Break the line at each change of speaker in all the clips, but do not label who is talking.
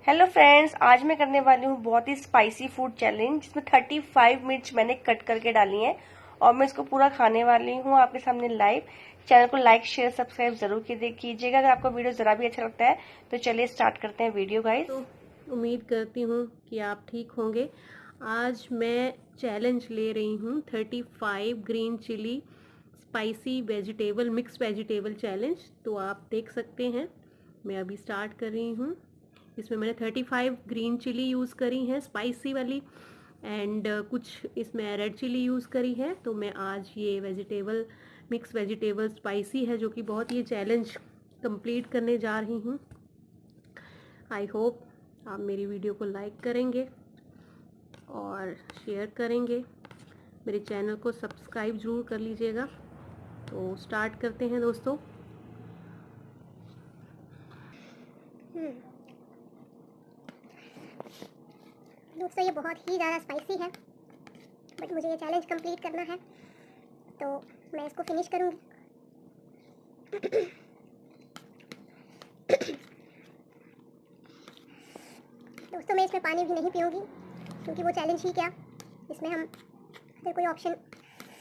Hello friends, आज मैं करने वाली हूँ बहुत ही स्पाइसी फूड चैलेंज जिसमें 35 मिर्च मैंने कट करके डाली हैं और मैं इसको पूरा खाने वाली हूँ आपके सामने लाइव। चैनल को लाइक शेयर सब्सक्राइब जरूर कीजिएगा। अगर आपको वीडियो जरा भी अच्छा लगता है तो चलिए स्टार्ट करते हैं वीडियो गाइस।
तो उम्मीद करती हूँ कि आप ठीक होंगे। आज मैं चैलेंज ले रही हूँ 35 green chilli spicy vegetable mix vegetable challenge. तो आप देख सकते हैं मैं अभी स्टार्ट कर रही हूँ। इसमें मैंने 35 ग्रीन चिली यूज़ करी हैं स्पाइसी वाली एंड कुछ इसमें रेड चिली यूज़ करी है। तो मैं आज ये वेजिटेबल मिक्स वेजिटेबल स्पाइसी है जो कि बहुत ये चैलेंज कंप्लीट करने जा रही हूँ। आई होप आप मेरी वीडियो को लाइक करेंगे और शेयर करेंगे। मेरे चैनल को सब्सक्राइब ज़रूर कर लीजिएगा। तो स्टार्ट करते हैं दोस्तों।
दोस्तों ये बहुत ही ज़्यादा स्पाइसी है, बट मुझे ये चैलेंज कंप्लीट करना है तो मैं इसको फिनिश करूँगी। दोस्तों मैं इसमें पानी भी नहीं पीऊँगी क्योंकि वो चैलेंज ही क्या, इसमें हम अगर कोई ऑप्शन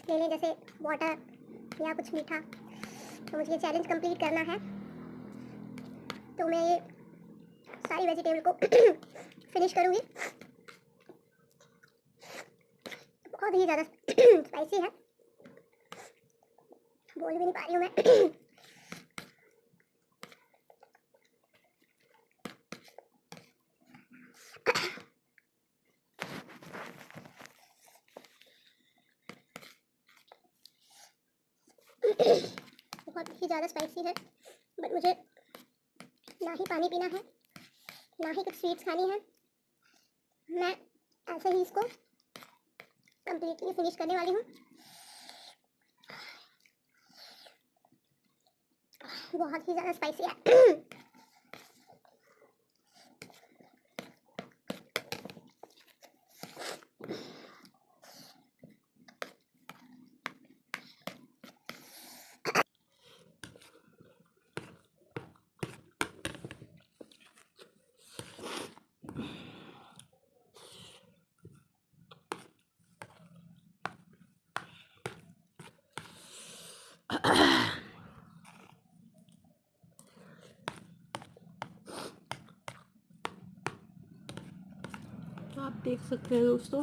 ले लें जैसे वाटर या कुछ मीठा, तो मुझे ये चैलेंज कंप्लीट करना है। तो मैं ये सारी वेजिटेबल को फिनिश करूँगी। बहुत ही ज़्यादा स्पाइसी है, बोल भी नहीं पा रही हूँ मैं। बहुत ही ज़्यादा स्पाइसी है, बट मुझे ना ही पानी पीना है ना ही कुछ स्वीट्स खानी है। मैं ऐसे ही इसको कंप्लीटली फिनिश करने वाली हूँ। बहुत ही ज़्यादा स्पाइसी है।
आप देख सकते हैं दोस्तों